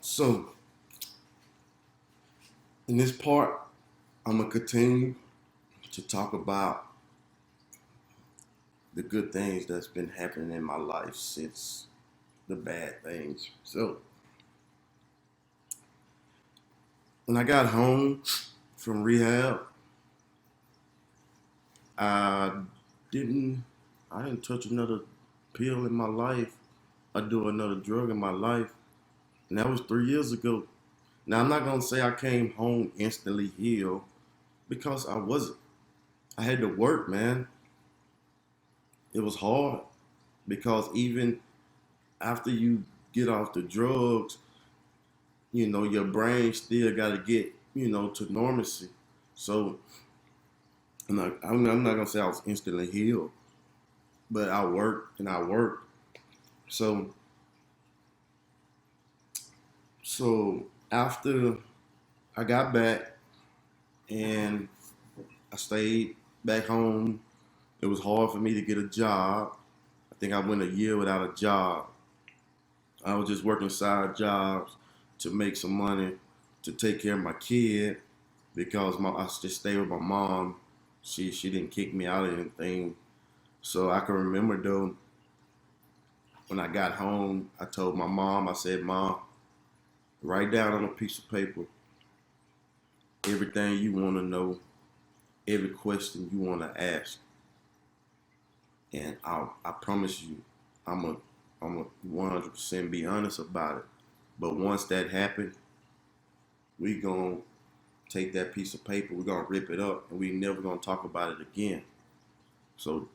So, in this part, I'm going to continue to talk about the good things that's been happening in my life since the bad things. So, when I got home from rehab, I didn't I didn't touch another pill in my life or do another drug in my life. And that was 3 years ago. Now I'm not gonna say I came home instantly healed because I wasn't. I had to work, man. It was hard because even after you get off the drugs, your brain still got to get, to normalcy. So I'm not gonna say I was instantly healed, but I worked and I worked. So so after I got back and I stayed back home, it was hard for me to get a job. I think I went a year without a job. I was just working side jobs to make some money to take care of my kid because I just stayed with my mom. She didn't kick me out or anything. So I can remember though when I got home, I told my mom, I said, Mom, write down on a piece of paper everything you want to know, every question you want to ask, and I promise you, I'm a 100% be honest about it. But once that happened, we gonna take that piece of paper, we're gonna rip it up, and we never gonna talk about it again. So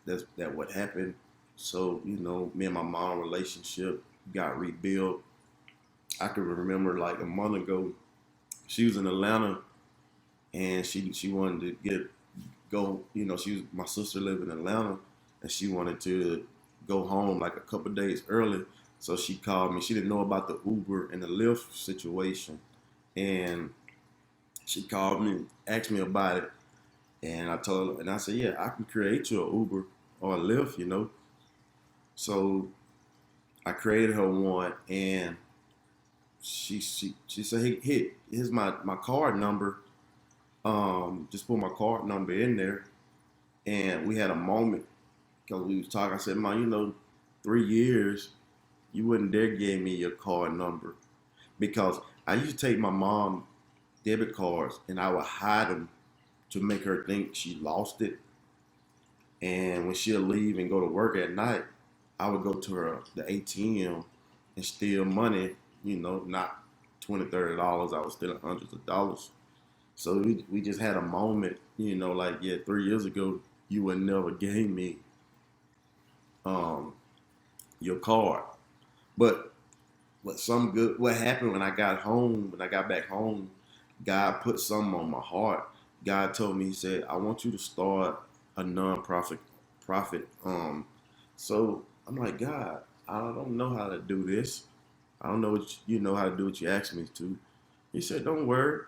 that what happened. So me and my mom relationship got rebuilt. I can remember like a month ago, she was in Atlanta and she wanted to go. She was my sister lived in Atlanta and she wanted to go home like a couple of days early. So she called me. She didn't know about the Uber and the Lyft situation, and she called me, asked me about it, and I told her, and I said, yeah, I can create you an Uber or a Lyft. So I created her one, and she said, hey, here's my card number. Just put my card number in there, and we had a moment because we was talking. I said, "Mom, 3 years, you wouldn't dare give me your card number because I used to take my mom debit cards and I would hide them to make her think she lost it. And when she'll leave and go to work at night, I would go to the ATM and steal money. Not 20, $30. I was stealing hundreds of dollars. So we just had a moment, like, yeah, 3 years ago, you would never gave me um, your card. But what happened when I got home, when I got back home, God put something on my heart. God told me, He said, I want you to start a profit. So I'm like, God, I don't know how to do this. I don't know what you know how to do what you asked me to. He said, don't worry.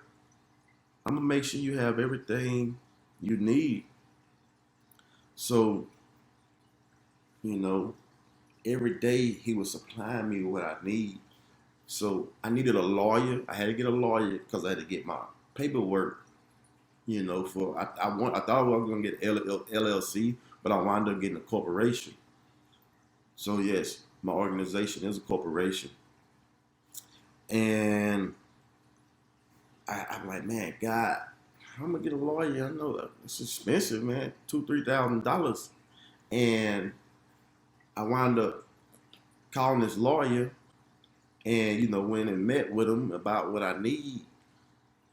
I'm gonna make sure you have everything you need. So, you know, every day he was supplying me what I need. So I needed a lawyer. I had to get a lawyer because I had to get my paperwork. For I thought I was gonna get LLC, but I wound up getting a corporation. So yes, my organization is a corporation, and I'm like, man, God, how am I gonna get a lawyer? I know that it's expensive, man, $2,000, $3,000, and I wound up calling this lawyer, and went and met with him about what I need,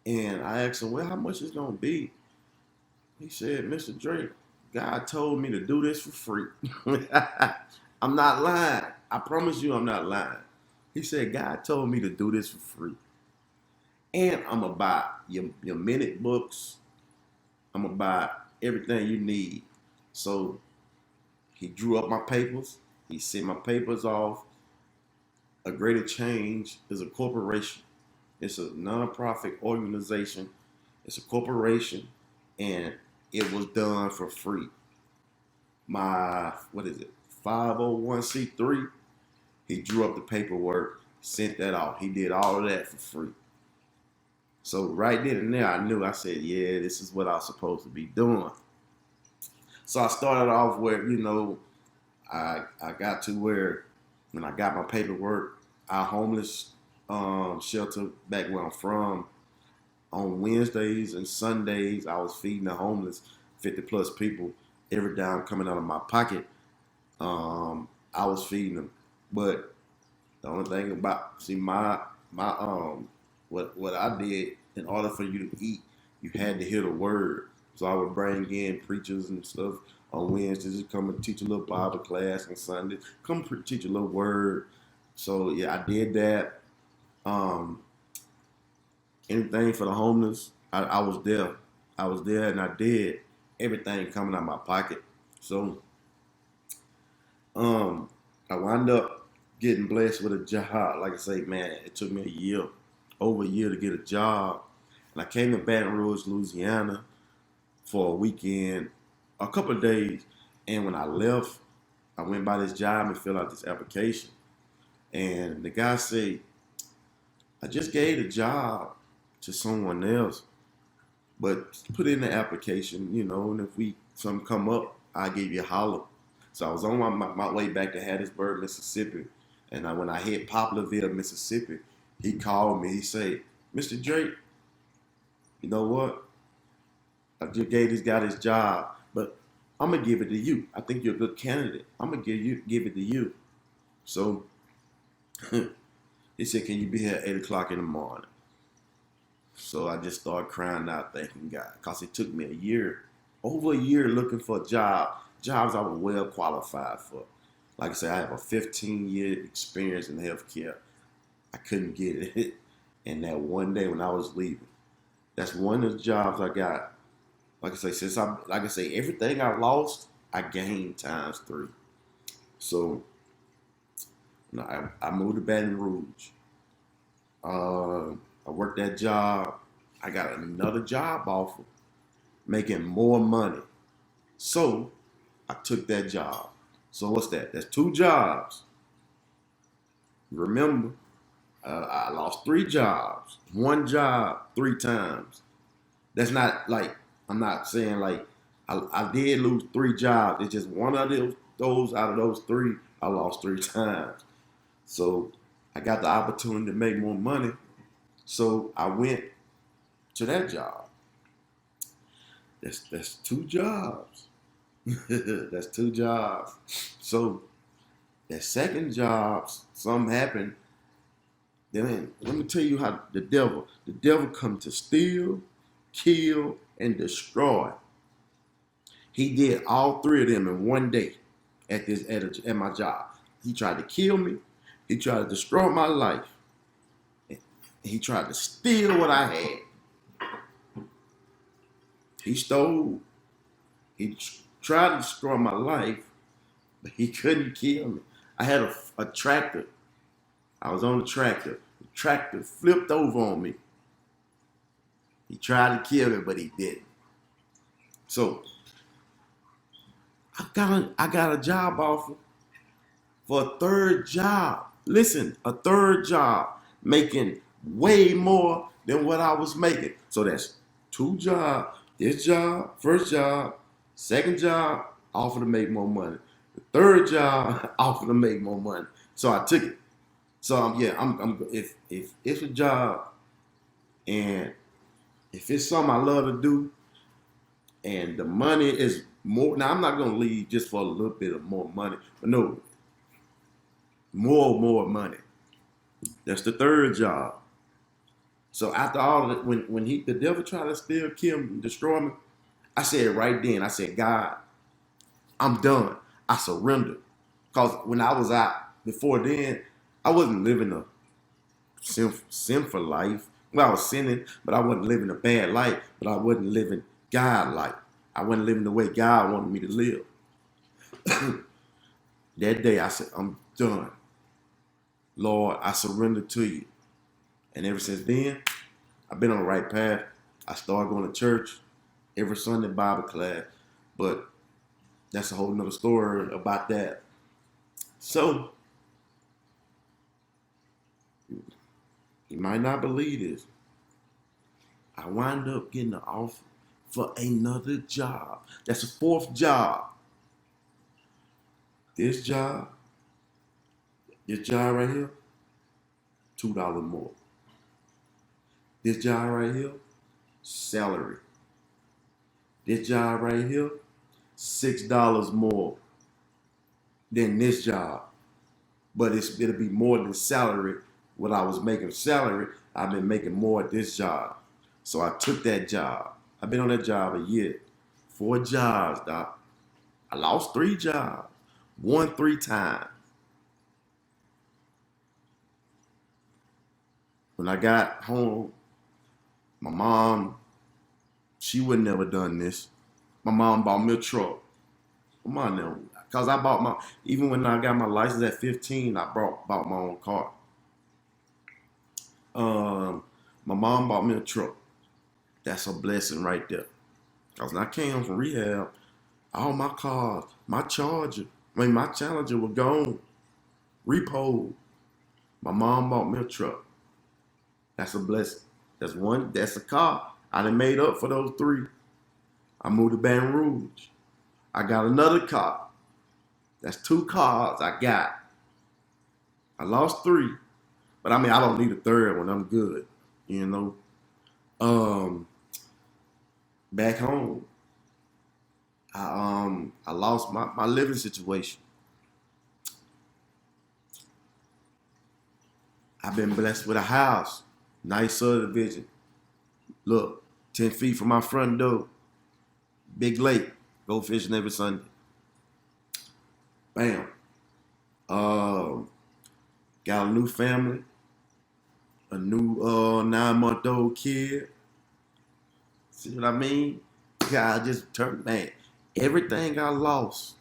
and I asked him, well, how much is it gonna be? He said, Mr. Drake, God told me to do this for free. I'm not lying. I promise you, I'm not lying. He said, God told me to do this for free. And I'm going to buy your minute books. I'm going to buy everything you need. So he drew up my papers. He sent my papers off. A Greater Change is a corporation. It's a nonprofit organization. It's a corporation. And it was done for free. My, what is it, 501c3, he drew up the paperwork. Sent that off. He did all of that for free. So right then and there, I knew. I said, yeah, this is what I was supposed to be doing. So I started off where, I got to where when I got my paperwork, our homeless shelter back where I'm from, on Wednesdays and Sundays, I was feeding the homeless, 50 plus people. Every dime coming out of my pocket, I was feeding them. But the only thing about, see, what I did, in order for you to eat, you had to hear the word. So I would bring in preachers and stuff on Wednesdays to come and teach a little Bible class on Sunday, teach a little word. So yeah, I did that. Um, Anything for the homeless, I was there. I was there and I did everything coming out of my pocket. So um, I wound up getting blessed with a job. Like I say, man, it took me over a year to get a job. And I came to Baton Rouge, Louisiana for a weekend, a couple of days. And when I left, I went by this job and filled out this application. And the guy said, I just gave the job to someone else, but put in the application, and if something come up, I'll give you a holler. So I was on my way back to Hattiesburg, Mississippi, and when I hit Poplarville, Mississippi, he called me. He said, Mr. Drake, you know what? I just gave this guy this job, but I'm gonna give it to you. I think you're a good candidate. I'm gonna give it to you. So he said, can you be here at 8 o'clock in the morning? So I just started crying out, thanking God, because it took me over a year looking for a jobs I was well qualified for. Like I said, I have a 15-year experience in healthcare. I couldn't get it. And that one day when I was leaving, that's one of the jobs I got. Like I say, everything I lost, I gained times 3. So I moved to Baton Rouge. I worked that job. I got another job offer, making more money. So I took that job. So what's that? That's 2 jobs. Remember, I lost 3 jobs. 1 job 3 times. That's not like, I'm not saying like I did lose 3 jobs. It's just one of those out of those 3 I lost 3 times. So I got the opportunity to make more money. So I went to that job. That's 2 jobs. That's 2 jobs. So that second job, something happened. Then let me tell you how the devil come to steal, kill, and destroy. He did all 3 of them in one day at my job. He tried to kill me. He tried to destroy my life. He tried to steal what I had. He stole. He tried to destroy my life, but he couldn't kill me. I had a tractor. I was on the tractor. The tractor flipped over on me. He tried to kill me, but he didn't. So I got a job offer for a 3rd job. Listen, a 3rd job, making way more than what I was making. So that's 2 jobs. This job, 1st job, 2nd job, offer to make more money. The 3rd job, offer to make more money. So I took it. So if it's a job and if it's something I love to do and the money is more, now I'm not gonna leave just for a little bit of more money, but no, more money. That's the 3rd job. So after all of it, when the devil tried to steal, kill me, destroy me, I said right then, I said, God, I'm done. I surrendered. Because when I was out before then, I wasn't living a sinful life. Well, I was sinning, but I wasn't living a bad life. But I wasn't living God life. I wasn't living the way God wanted me to live. That day, I said, I'm done. Lord, I surrender to you. And ever since then, I've been on the right path. I started going to church every Sunday, Bible class. But that's a whole nother story about that. So You might not believe this. I wind up getting an offer for another job. That's a fourth job. This job right here, $2 more. This job right here, salary. This job right here, $6 more than this job. But it'll be more than salary. What I was making salary, I've been making more at this job. So I took that job. I've been on that job a year. 4 jobs, doc. I lost 3 jobs. Won 3 times. When I got home, my mom, she would never done this. My mom bought me a truck. My mom never, because I bought my, even when I got my license at 15, I bought my own car. My mom bought me a truck. That's a blessing right there. Because when I came home from rehab, all my cars, my Challenger was gone, repoed. My mom bought me a truck. That's a blessing. That's a car. I done made up for those 3. I moved to Baton Rouge. I got another car. That's 2 cars I got. I lost 3. But I mean, I don't need a third one. I'm good. You know? Back home, I lost my living situation. I've been blessed with a house, nice subdivision. Look, 10 feet from my front door, big lake, go fishing every Sunday. Bam. Got a new family, a new 9-month-old kid. See what I mean? God just turned, man, everything I lost,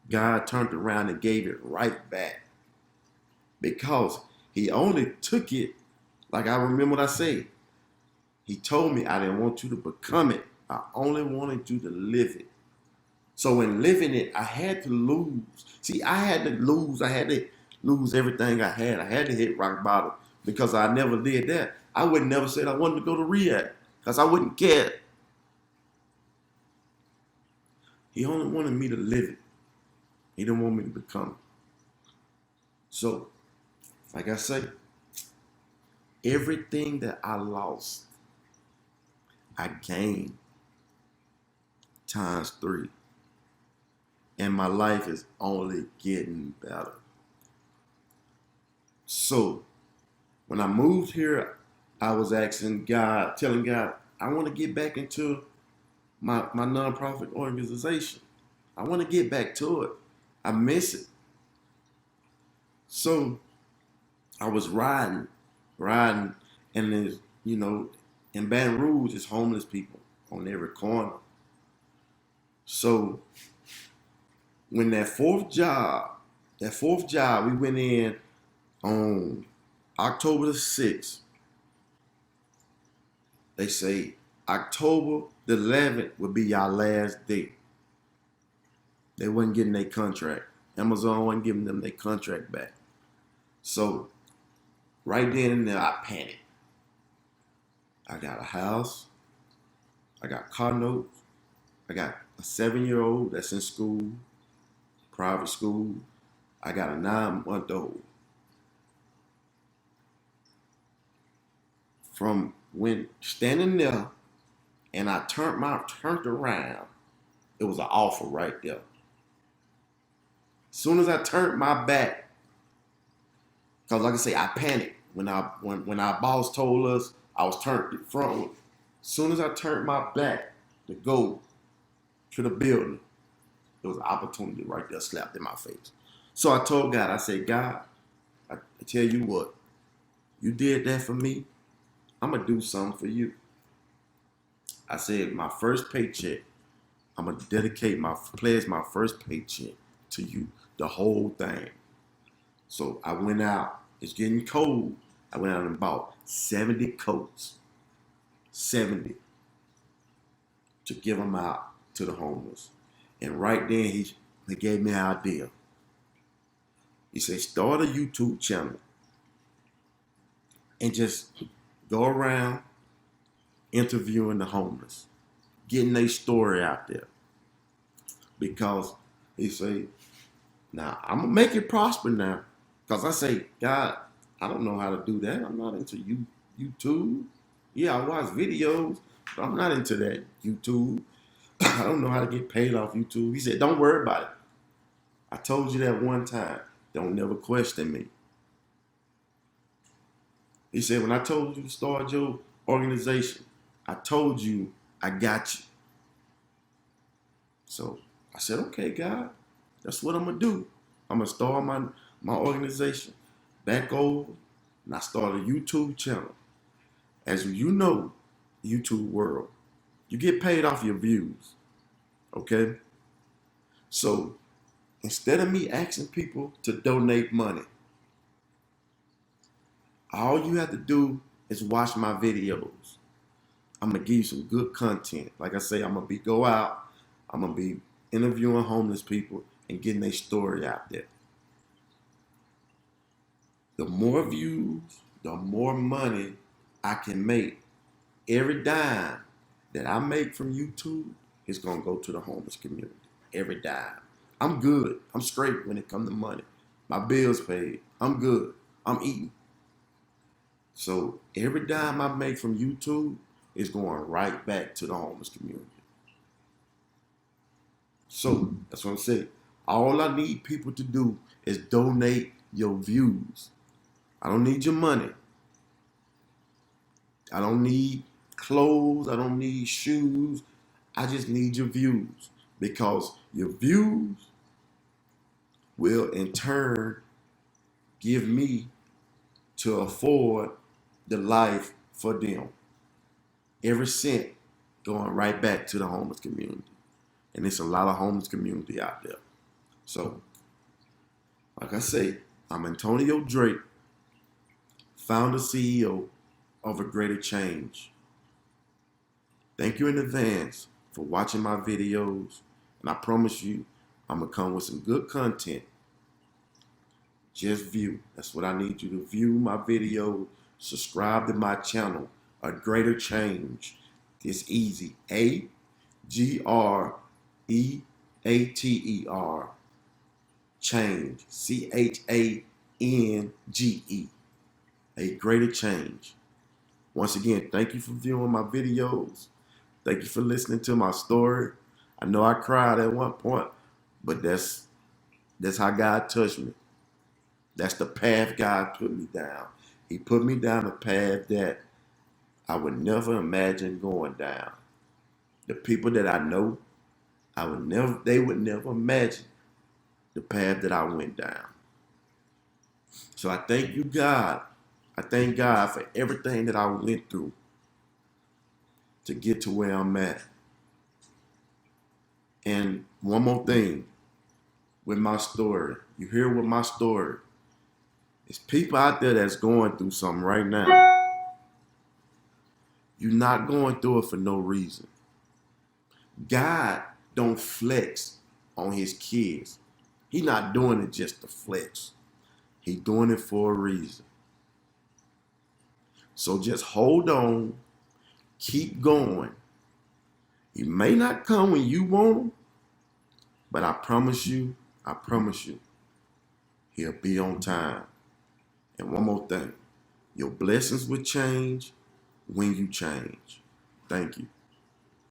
God turned around and gave it right back. Because he only took it, like I remember what I said. He told me I didn't want you to become it. I only wanted you to live it. So in living it, I had to lose. See, I had to lose. I had to lose everything I had. I had to hit rock bottom because I never did that. I would never said I wanted to go to rehab because I wouldn't care. He only wanted me to live it. He didn't want me to become it. So, like I say, everything that I lost, I gained times 3. And my life is only getting better. So, when I moved here, I was asking God, telling God, I want to get back into my nonprofit organization. I want to get back to it. I miss it. So, I was riding, and there's, in Baton Rouge, there's homeless people on every corner. So, when that fourth job, we went in on October the 6th. They say October the 11th would be your last day. They wasn't getting their contract. Amazon wasn't giving them their contract back. So, right then and there, I panicked. I got a house. I got car notes. I got a 7-year-old that's in school, private school. I got a 9-month-old. From when standing there and I turned around, it was an offer right there. As soon as I turned my back, because like I say, I panicked when our boss told us I was turned front. As soon as I turned my back to go to the building, there was an opportunity right there slapped in my face. So I told God, I said, God, I tell you what, you did that for me, I'm going to do something for you. I said, my first paycheck, I'm going to pledge my first paycheck to you, the whole thing. So I went out. It's getting cold. I went out and bought 70 coats. 70. To give them out to the homeless. And right then, he gave me an idea. He said, start a YouTube channel. and just go around interviewing the homeless, getting their story out there. Because he say, now I'm gonna make it prosper now. Because I say, God, I don't know how to do that. I'm not into YouTube. Yeah, I watch videos, but I'm not into that YouTube. I don't know how to get paid off YouTube. He said, don't worry about it. I told you that one time. Don't never question me. He said, when I told you to start your organization, I told you I got you. So I said, okay, God, that's what I'm gonna do. I'm gonna start my organization back over, and I started a YouTube channel. As you know, YouTube world, you get paid off your views. Okay? So instead of me asking people to donate money, all you have to do is watch my videos. I'm gonna give you some good content. Like I say, I'm gonna go out, I'm gonna be interviewing homeless people and getting their story out there. The more views, the more money I can make. Every dime that I make from YouTube is gonna go to the homeless community. Every dime. I'm good. I'm straight when it comes to money. My bills paid. I'm good. I'm eating. So every dime I make from YouTube is going right back to the homeless community. So that's what I'm saying. All I need people to do is donate your views. I don't need your money. I don't need clothes. I don't need shoes. I just need your views, because your views will in turn give me to afford the life for them. Every cent going right back to the homeless community. And it's a lot of homeless community out there. So, like I say, I'm Antonio Drake, founder CEO of A Greater Change. Thank you in advance for watching my videos, and I promise you, I'm gonna come with some good content. Just view. That's what I need you to view my video. Subscribe to my channel, A Greater Change. It's easy. AGREATER. Change. CHANGE. A Greater Change. Once again, thank you for viewing my videos. Thank you for listening to my story. I know I cried at one point, but that's how God touched me. That's the path God put me down. He put me down a path that I would never imagine going down. The people that I know, they would never imagine the path that I went down. So I thank you, God. I thank God for everything that I went through to get to where I'm at. And one more thing with my story. You hear with my story. It's people out there that's going through something right now. You're not going through it for no reason. God don't flex on his kids. He not doing it just to flex. He doing it for a reason. So just hold on. Keep going. He may not come when you want him, but I promise you, he'll be on time. And one more thing. Your blessings will change when you change. Thank you.